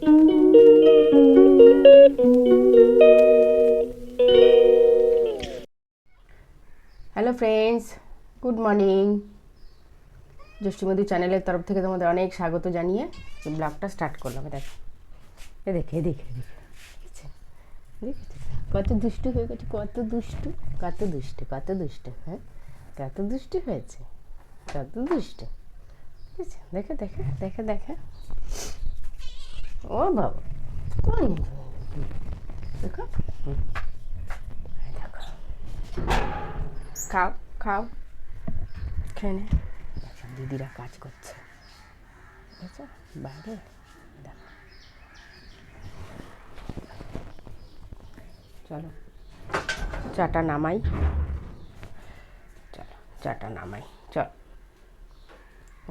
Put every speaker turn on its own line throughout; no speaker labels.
Hello friends, good morning. Jyoshthimadhu চ্যানেলের তরফ থেকে তোমাদের অনেক স্বাগত জানিয়ে ব্লগটা স্টার্ট করলাম। দেখো, দেখে দেখে দেখে কত দুষ্টু হয়ে গেছে, কত দুষ্টু, কত দুষ্টু, কত দুষ্টু, হ্যাঁ কত দুষ্টু হয়েছে, কত দুষ্টু। দেখে দেখে দেখে দেখে, ও বাবা, কোন দেখো, দেখো, খাও খাও, খেয়ে নে। দিদিরা কাজ করছে, বুঝেছো, বাইরে। দেখো, চলো চাটা নামাই, চলো চাটা নামাই, চল।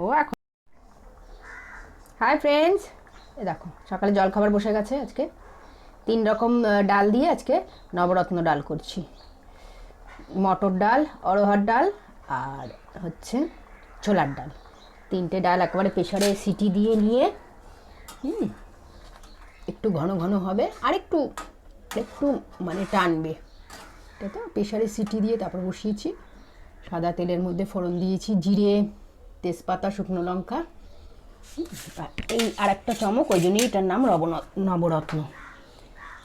ও এখন হাই ফ্রেন্ডস, এ দেখো সকালে জলখাবার বসে গেছে। আজকে 3 রকম ডাল দিয়ে আজকে নবরত্ন ডাল করছি। মটর ডাল, অড়হর ডাল আর হচ্ছে ছোলার ডাল। 3টে ডাল একেবারে প্রেশারে সিটি দিয়ে নিয়ে একটু ঘন ঘন হবে, আর একটু একটু মানে টানবে, এটা তো প্রেশারে সিটি দিয়ে তারপর বসিয়েছি। সাদা তেলের মধ্যে ফোড়ন দিয়েছি জিরে, তেজপাতা, শুকনো লঙ্কা, এই আর একটা চমক, ওই জন্যই এটার নাম নবরত্ন।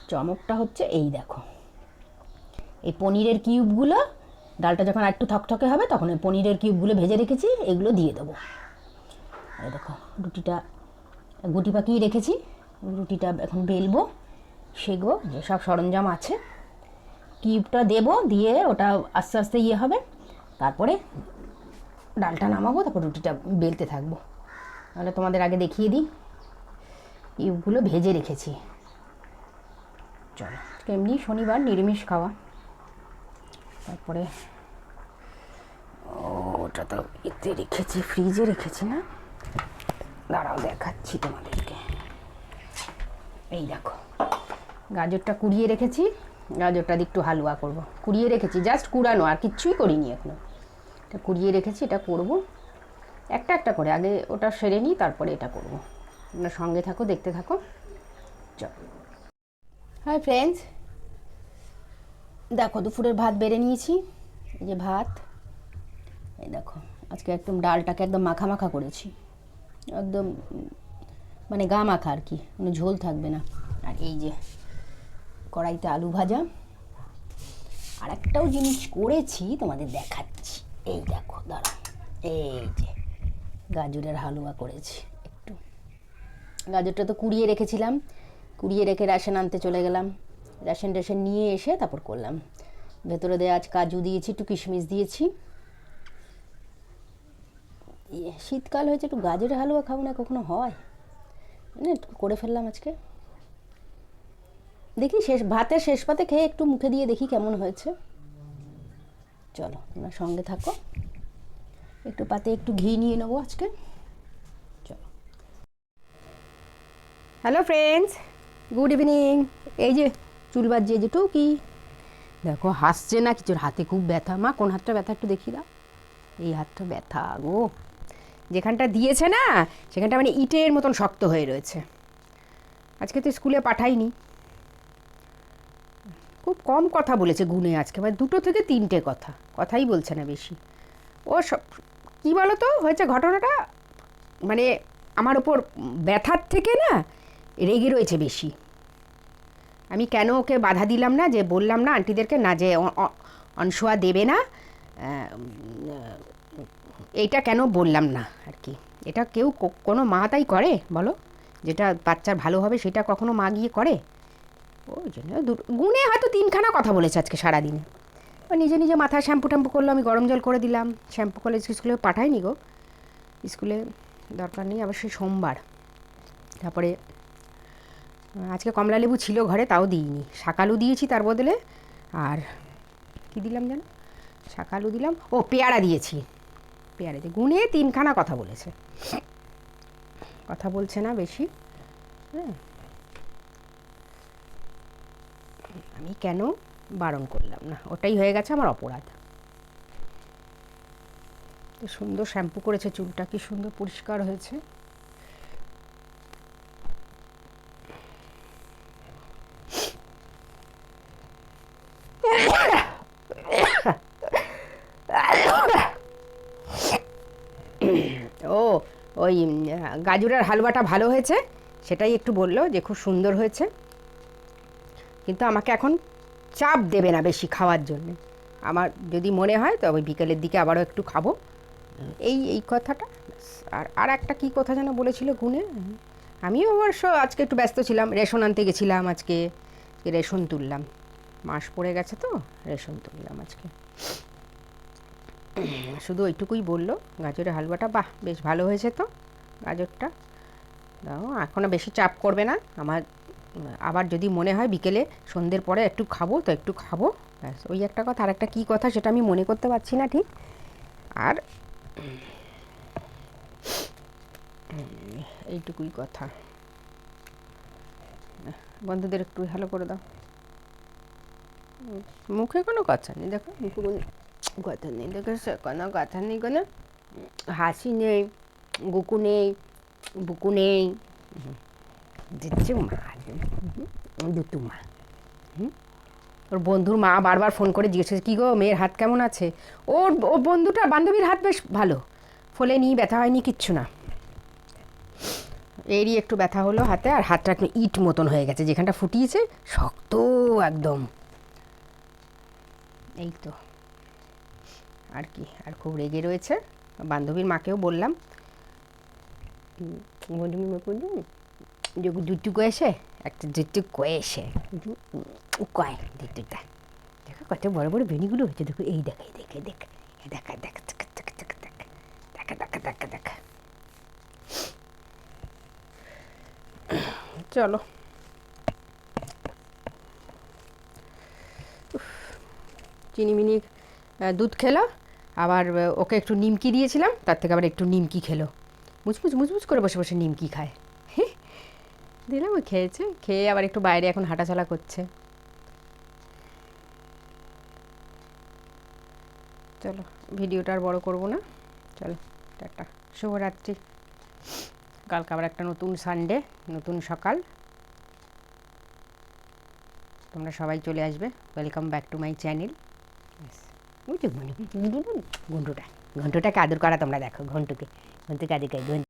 চমকটা হচ্ছে এই দেখো, এই পনিরের কিউবগুলো, ডালটা যখন একটু থকথকে হবে তখন এই পনিরের কিউবগুলো ভেজে রেখেছি, এগুলো দিয়ে দেবো। এই দেখো রুটিটা গুটি পাকিয়ে রেখেছি, রুটিটা এখন বেলবো, সেগো যেসব সরঞ্জাম আছে, কিউবটা দেবো, দিয়ে ওটা আস্তে আস্তে ইয়ে হবে, তারপরে ডালটা নামাবো, তারপর রুটিটা বেলতে থাকবো। তাহলে তোমাদের আগে দেখিয়ে দিই, কিউবগুলো ভেজে রেখেছি। চলো, এমনি শনিবার নিরামিষ খাওয়া। তারপরে ওটা তো এতে রেখেছি, ফ্রিজে রেখেছি না, দাঁড়াও দেখাচ্ছি তোমাদেরকে। এই দেখো, গাজরটা কুড়িয়ে রেখেছি, গাজরটা দিয়ে একটু হালুয়া করব। কুড়িয়ে রেখেছি, জাস্ট কুড়ানো, আর কিচ্ছুই করিনি এখনো। এটা কুড়িয়ে রেখেছি, এটা করব একটা একটা করে, আগে ওটা সেরে নিই, তারপরে এটা করব। তোমরা সঙ্গে থাকো, দেখতে থাকো, চলো। হাই ফ্রেন্ডস, দেখো দুপুরের ভাত বেড়ে নিয়েছি, এই যে ভাত। এই দেখো, আজকে একদম ডালটাকে একদম মাখা মাখা করেছি, একদম মানে গা মাখা আর কি, মানে ঝোল থাকবে না। আর এই যে কড়াইতে আলু ভাজা, আর একটাও জিনিস করেছি তোমাদের দেখাচ্ছি, এই দেখো দাঁড়াও, এই যে গাজরের হালুয়া করেছি। একটু গাজরটা তো কুড়িয়ে রেখেছিলাম, কুড়িয়ে রেখে রেশন আনতে চলে গেলাম, রেশন নিয়ে এসে তারপর করলাম। ভেতরে দেওয়া আজ কাজু দিয়েছি, একটু কিশমিশ দিয়েছি। শীতকাল হয়েছে, একটু গাজরের হালুয়া খাবো না, কখনো হয় না, একটু করে ফেললাম আজকে। দেখি ভাতের শেষ পাতে খেয়ে একটু মুখে দিয়ে দেখি কেমন হয়েছে। চলো তোমরা সঙ্গে থাকো, একটু পাতে একটু ঘি নিয়ে নেবো আজকে। চলো, হ্যালো ফ্রেন্ডস, গুড ইভিনিং। এই যে চুল বাজিয়ে যে টুকি, দেখো হাসছে না কিছুর, হাতে খুব ব্যথা। মা কোন হাতটা ব্যথা একটু দেখি দাও, এই হাতটা ব্যথা গো, যেখানটা দিয়েছে না সেখানটা মানে ইটের মতন শক্ত হয়ে রয়েছে। আজকে তো স্কুলে পাঠাইনি, খুব কম কথা বলেছে গুনে আজকে, মানে 2 থেকে 3টে কথাই বলছে না বেশি। ও সব কী বলো তো হয়েছে ঘটনাটা, মানে আমার ওপর ব্যথার থেকে না রেগে রয়েছে বেশি। আমি কেন ওকে বাধা দিলাম না, যে বললাম না আন্টিদেরকে না যে অনসোয়া দেবে না, এইটা কেন বললাম না আর কি। এটা কেউ কোনো মা তাই করে বলো, যেটা বাচ্চার ভালো হবে সেটা কখনো মা গিয়ে করে? ওই জন্য গুনে হয়তো 3খানা কথা বলেছে আজকে সারাদিনে। নিজে নিজে মাথায় শ্যাম্পু ট্যাম্পু করলো, আমি গরম জল করে দিলাম, শ্যাম্পু করে স্কুলে পাঠাইনি গো, স্কুলে দরকার নেই, আবার সেই সোমবার। তারপরে আজকে কমলা লেবু ছিল ঘরে, তাও দিইনি, শাকালু দিয়েছি তার বদলে। আর কি দিলাম যেন, শাকালু দিলাম, ও পেয়ারা দিয়েছি, পেয়ারা দিয়ে গুনে 3খানা কথা বলেছে, কথা বলছে না বেশি। হ্যাঁ, আমি কেন বারণ করলাম না, ওটাই হয়ে গেছে আমার অপরাধ। তো সুন্দর শ্যাম্পু করেছে, চুলটা কি সুন্দর পরিষ্কার হয়েছে। ওই গাজরের হালুয়াটা ভালো হয়েছে সেটাই একটু বললো যে খুব সুন্দর হয়েছে, কিন্তু আমাকে এখন চাপ দেবে না বেশি খাওয়ার জন্য। আমার যদি মনে হয় তবে বিকেলের দিকে আবারও একটু খাবো, এই কথাটা। আর একটা কী কথা যেন বলেছিল গুনে, আমিও অবশ্য আজকে একটু ব্যস্ত ছিলাম, রেশন আনতে গেছিলাম আজকে, রেশন তুললাম, মাস পড়ে গেছে তো রেশন তুললাম আজকে। শুধু ওইটুকুই বললো, গাজরের হালুয়াটা বাহ বেশ ভালো হয়েছে তো গাজরটা, এখনও বেশি চাপ করবে না আমার, আবার যদি মনে হয় বিকেলে সন্ধ্যের পরে একটু খাবো তো একটু খাবো, ব্যাস ওই একটা কথা। আর একটা কী কথা সেটা আমি মনে করতে পারছি না ঠিক। আর এইটুকুই কথা, বন্ধুদের একটু হ্যালো করে দাও। মুখে কোনো কথা নেই, দেখো মুখে কোনো কথা নেই, দেখেছো কোনো কথা নেই, কোনো হাসি নেই, গুকু নেই, বুকু নেই, দিচ্ছে মা দুতু মা। ওর বন্ধুর মা বারবার ফোন করে জিজ্ঞেস কী গো মেয়ের হাত কেমন আছে। ওর বন্ধুটা বান্ধবীর হাত বেশ ভালো, ফোলেনি, ব্যথা হয়নি, কিচ্ছু না। এরই একটু ব্যথা হলো হাতে, আর হাতটা একটু ইট মতন হয়ে গেছে, যেখানটা ফুটিয়েছে শক্ত একদম। এই তো আর কি, আর খুব রেগে রয়েছে। বান্ধবীর মাকেও বললাম, বান্ধবীর মা বললাম দুটু কয়েছে, একটা দুটু কয়েছে কয় দুটুটা, দেখো কত বড় বড় বেনিগুলো হয়েছে, দেখো এই দেখা দেখে দেখা দেখা দেখা দেখা দেখা দেখা দেখা দেখা দেখা। চলো চিনিমিনি দুধ খেলো, আবার ওকে একটু নিমকি দিয়েছিলাম, তার থেকে আবার একটু নিমকি খেলো, মুচমুচ মুচমুচ করে বসে বসে নিমকি খায়। দিলাম, ওই খেয়েছে, খেয়ে আবার একটু বাইরে এখন হাঁটাচলা করছে। চলো ভিডিওটা আর বড় করবো না, চলো টাটা, শুভরাত্রি। কালকে আবার একটা নতুন সানডে, নতুন সকাল, তোমরা সবাই চলে আসবে, welcome back to my channel. ঘন্টুটা ঘন্টুটাকে আদর করা তোমরা দেখো, ঘন্টুকে আদর করে, ঘন্টু